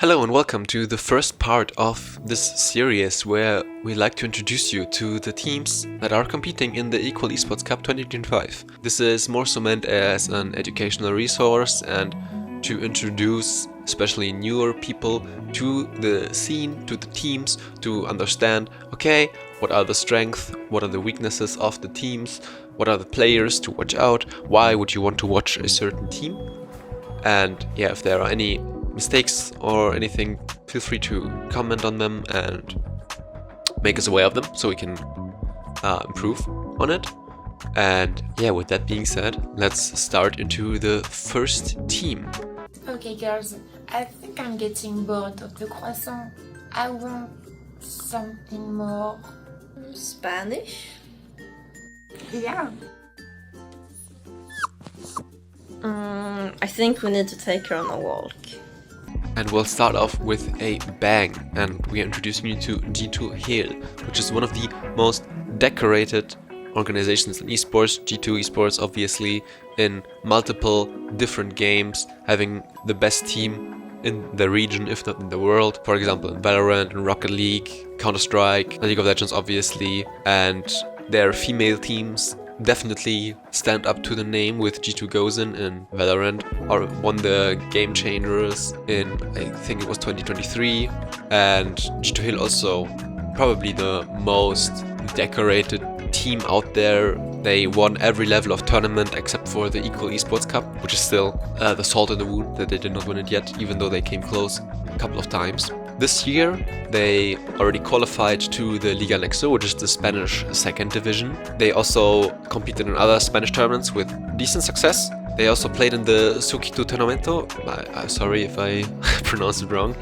Hello and welcome to the first part of this series where we like to introduce you to the teams that are competing in the Equal Esports Cup 2025. This is more so meant as an educational resource and to introduce especially newer people to the scene, to the teams, to understand, okay, what are the strengths, what are the weaknesses of the teams, what are the players to watch out, why would you want to watch a certain team, and yeah, if there are any mistakes or anything, feel free to comment on them and make us aware of them so we can improve on it. And yeah, with that being said, let's start into the first team. Okay girls, I think I'm getting bored of the croissant. I want something more Spanish? Yeah. I think we need to take her on a walk. And we'll start off with a bang, and we are introducing you to G2 Hill, which is one of the most decorated organizations in esports. G2 Esports obviously in multiple different games, having the best team in the region, if not in the world. For example, in Valorant, in Rocket League, Counter-Strike, League of Legends obviously, and their female teams definitely stand up to the name with G2 Gozen in Valorant, or won the Game Changers in, I think it was 2023, and G2 Hill also probably the most decorated team out there. They won every level of tournament except for the Equal Esports Cup, which is still the salt in the wound that they did not win it yet, even though they came close a couple of times. This year, they already qualified to the Liga Nexo, which is the Spanish second division. They also competed in other Spanish tournaments with decent success. They also played in the Sukitu Tornamento, sorry if I pronounced it wrong,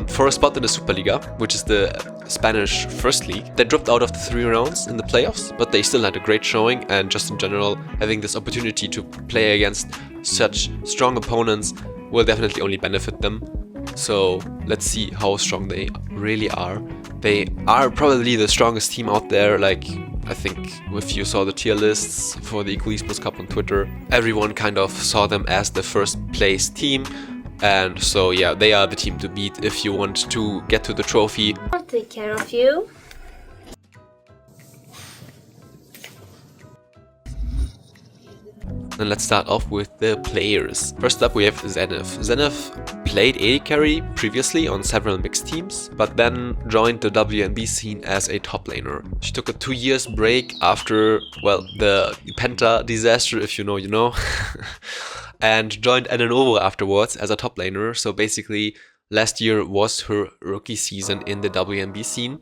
for a spot in the Superliga, which is the Spanish first league. They dropped out of the 3 rounds in the playoffs, but they still had a great showing, and just in general, having this opportunity to play against such strong opponents will definitely only benefit them. So let's see how strong they really are. They are probably the strongest team out there. Like, I think if you saw the tier lists for the Equal Esports Cup on Twitter, everyone kind of saw them as the first place team. And so yeah, they are the team to beat if you want to get to the trophy. I'll take care of you. And let's start off with the players. First up we have Zenivu. Zenivu played AD carry previously on several mixed teams, but then joined the WNB scene as a top laner. She took a 2 years break after, well, the Penta disaster, if you know, you know, and joined Zenivu afterwards as a top laner. So basically, last year was her rookie season in the WNB scene,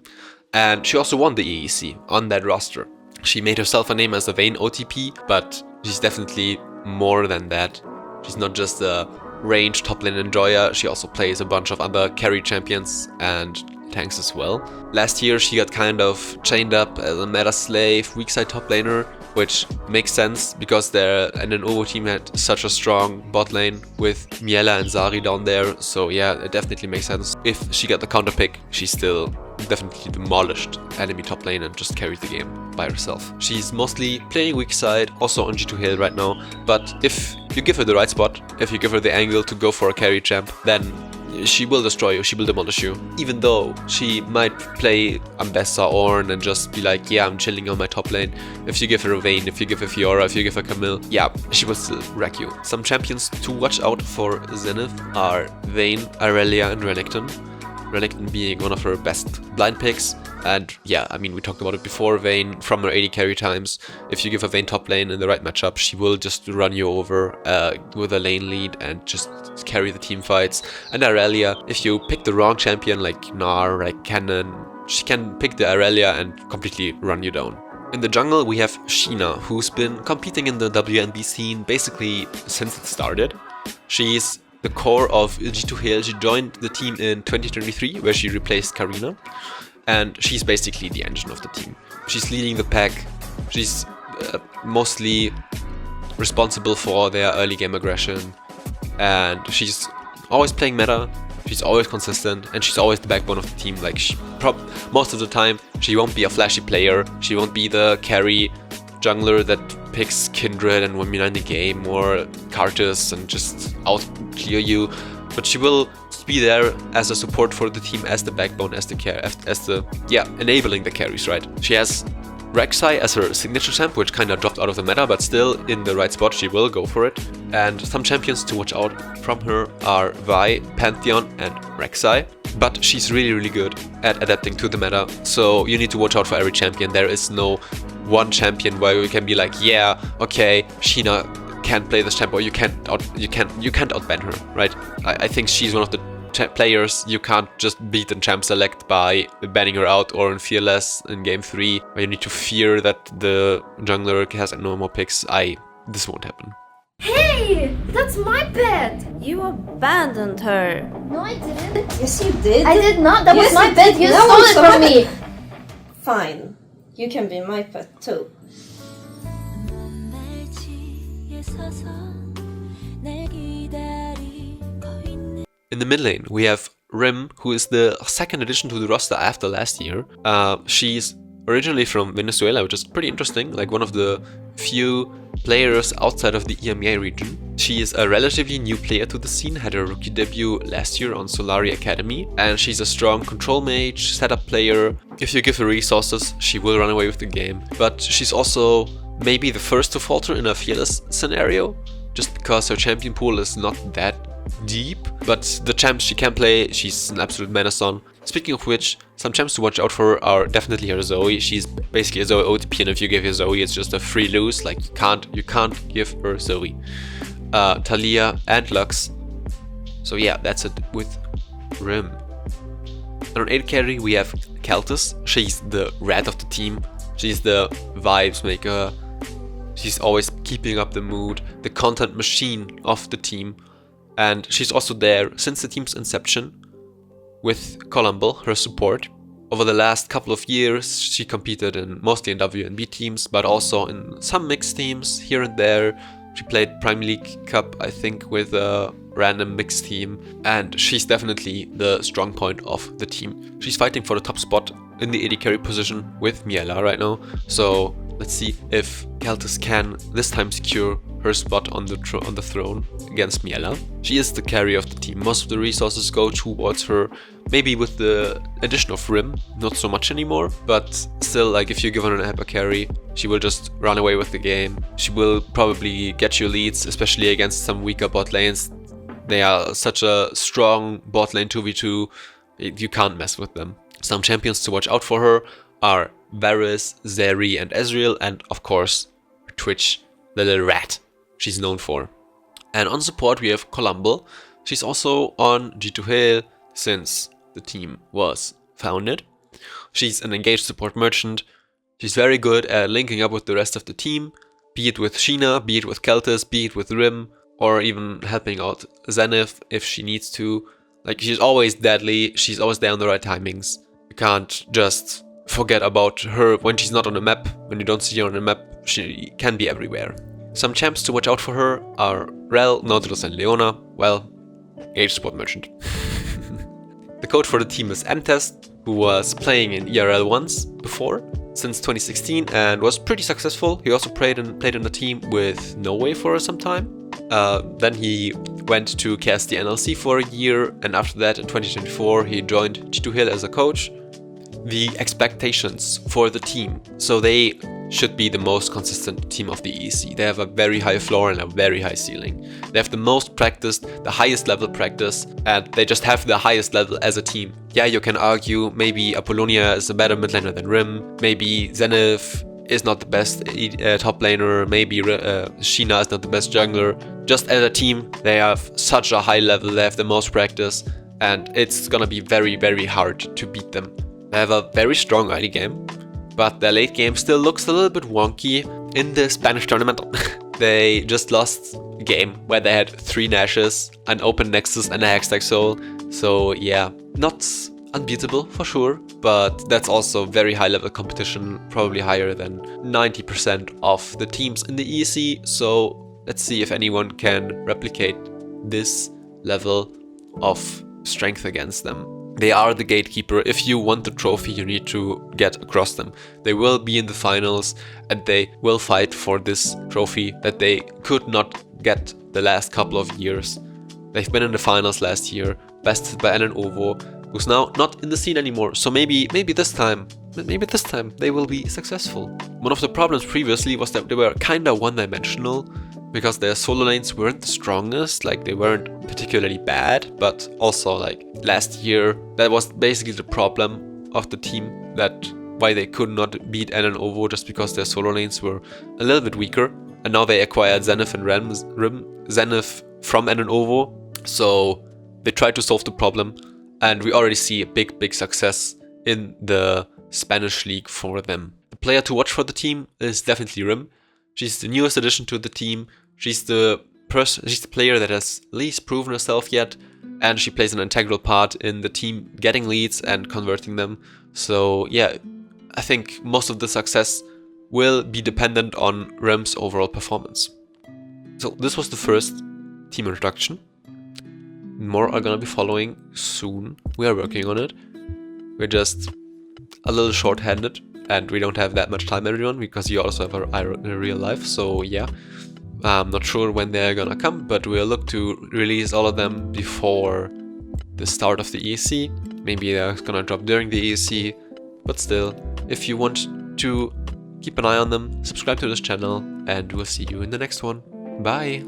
and she also won the EEC on that roster. She made herself a name as a Vayne OTP, but she's definitely more than that. She's not just a range top lane enjoyer, she also plays a bunch of other carry champions and tanks as well. Last year she got kind of chained up as a meta slave, weak side top laner, which makes sense because their NNOVO team had such a strong bot lane with Miela and Zari down there, so yeah, it definitely makes sense. If she got the counter pick, she still definitely demolished enemy top lane and just carried the game by herself. She's mostly playing weak side, also on G2 Hill right now, but if you give her the right spot, if you give her the angle to go for a carry champ, then she will destroy you, she will demolish you. Even though she might play Ambessa Ornn and just be like, yeah, I'm chilling on my top lane. If you give her a Vayne, if you give her Fiora, if you give her Camille, yeah, she will still wreck you. Some champions to watch out for Zenivu are Vayne, Irelia and Renekton. Renekton being one of her best blind picks. And yeah, I mean, we talked about it before, Vayne, from her AD carry times, if you give a Vayne top lane in the right matchup, she will just run you over with a lane lead and just carry the team fights. And Irelia, if you pick the wrong champion like Gnar, like Cannon, she can pick the Irelia and completely run you down. In the jungle, we have ShinaNyaaa, who's been competing in the WNB scene basically since it started. She's the core of G2 Hill. She joined the team in 2023, where she replaced Karina. And she's basically the engine of the team. She's leading the pack. She's mostly responsible for their early game aggression. And she's always playing meta. She's always consistent. And she's always the backbone of the team. Like, most of the time, she won't be a flashy player. She won't be the carry jungler that picks Kindred and 1v9 the game, or Caltyss and just out clear you. but she will be there as a support for the team, as the backbone, as the enabling the carries, right? She has Rek'Sai as her signature champ, which kind of dropped out of the meta, but still in the right spot, she will go for it. And some champions to watch out from her are Vi, Pantheon, and Rek'Sai. But she's really, really good at adapting to the meta, so you need to watch out for every champion. There is no one champion where you can be like, yeah, okay, ShinaNyaaa can't play this champ, or you can't outban her, right? I think she's one of the players you can't just beat in champ select by banning her out, or in Fearless in game 3 where you need to fear that the jungler has no more picks. This won't happen. Hey, that's my pet. You abandoned her. No, I didn't. Yes, you did. I did not. That was Yes, my you pet. did. You That stole was it from my me. Fine. You can be my pet too. In the mid lane, we have Rim, who is the second addition to the roster after last year. She's originally from Venezuela, which is pretty interesting, like one of the few players outside of the EMEA region. She is a relatively new player to the scene, had her rookie debut last year on Solari Academy, and she's a strong control mage, setup player. If you give her resources, she will run away with the game. But she's also maybe the first to falter in a Fearless scenario, just because her champion pool is not that deep, but the champs she can play, she's an absolute menace on. Speaking of which, some champs to watch out for are definitely her Zoe. She's basically a Zoe OTP, and if you give her Zoe, it's just a free lose. Like you can't give her Zoe. Talia and Lux. So yeah, that's it with Rim. And on AD carry we have Caltyss. She's the rat of the team. She's the vibes maker. She's always keeping up the mood, the content machine of the team. And she's also there since the team's inception with Colomblbl, her support. Over the last couple of years, she competed mostly in WNB teams, but also in some mixed teams here and there. She played Prime League Cup, I think, with a random mixed team, and she's definitely the strong point of the team. She's fighting for the top spot in the AD carry position with Miela right now, so let's see if Caltyss can this time secure her spot on the throne against Miela. She is the carry of the team. Most of the resources go towards her, maybe with the addition of Rim, not so much anymore, but still, like, if you give her an hyper carry, she will just run away with the game. She will probably get you leads, especially against some weaker bot lanes. They are such a strong bot lane 2v2, you can't mess with them. Some champions to watch out for her are Varus, Zeri and Ezreal, and of course Twitch, the little rat she's known for. And on support we have Colomblbl. She's also on G2 Hill since the team was founded. She's an engaged support merchant. She's very good at linking up with the rest of the team, be it with ShinaNyaaa, be it with Caltyss, be it with Rim, or even helping out Zenivu if she needs to. Like, she's always deadly, she's always there on the right timings. You can't just forget about her when she's not on the map. When you don't see her on the map, she can be everywhere. Some champs to watch out for her are Rel, Nautilus and Leona. Well, engaged support merchant. The coach for the team is Emtest, who was playing in ERL once before, since 2016, and was pretty successful. He also played in the team with Norway for some time. Then he went to cast the NLC for a year, and after that in 2024 he joined G2 Hill as a coach. The expectations for the team, so they should be the most consistent team of the EEC. They have a very high floor and a very high ceiling. They have the most practiced, the highest level practice, and they just have the highest level as a team. Yeah, you can argue maybe Apollonia is a better mid laner than Rim, maybe Zenivu is not the best top laner, maybe ShinaNyaaa is not the best jungler. Just as a team, they have such a high level, they have the most practice, and it's gonna be very, very hard to beat them. They have a very strong early game, but their late game still looks a little bit wonky. In the Spanish tournament, they just lost a game where they had 3 Nashes, an open Nexus and a Hextech Soul. So yeah, not unbeatable for sure, but that's also very high level competition, probably higher than 90% of the teams in the EEC. So let's see if anyone can replicate this level of strength against them. They are the gatekeeper. If you want the trophy, you need to get across them. They will be in the finals and they will fight for this trophy that they could not get the last couple of years. They've been in the finals last year, bested by Ovo, who's now not in the scene anymore. So maybe this time they will be successful. One of the problems previously was that they were kinda one-dimensional, because their solo lanes weren't the strongest, like they weren't particularly bad, but also like last year that was basically the problem of the team, that why they could not beat Ovo just because their solo lanes were a little bit weaker. And now they acquired Zenivu and Zenivu from Ovo, so they tried to solve the problem, and we already see a big success in the Spanish league for them. The player to watch for the team is definitely Rim. She's the newest addition to the team. She's the player that has least proven herself yet, and she plays an integral part in the team getting leads and converting them. So yeah, I think most of the success will be dependent on Rim's overall performance. So this was the first team introduction. More are gonna be following soon. We are working on it. We're just a little short-handed, and we don't have that much time, everyone, because you also have a real life. So yeah, I'm not sure when they're gonna come, but we'll look to release all of them before the start of the EEC. Maybe they're gonna drop during the EEC, but still, if you want to keep an eye on them, subscribe to this channel, and we'll see you in the next one. Bye!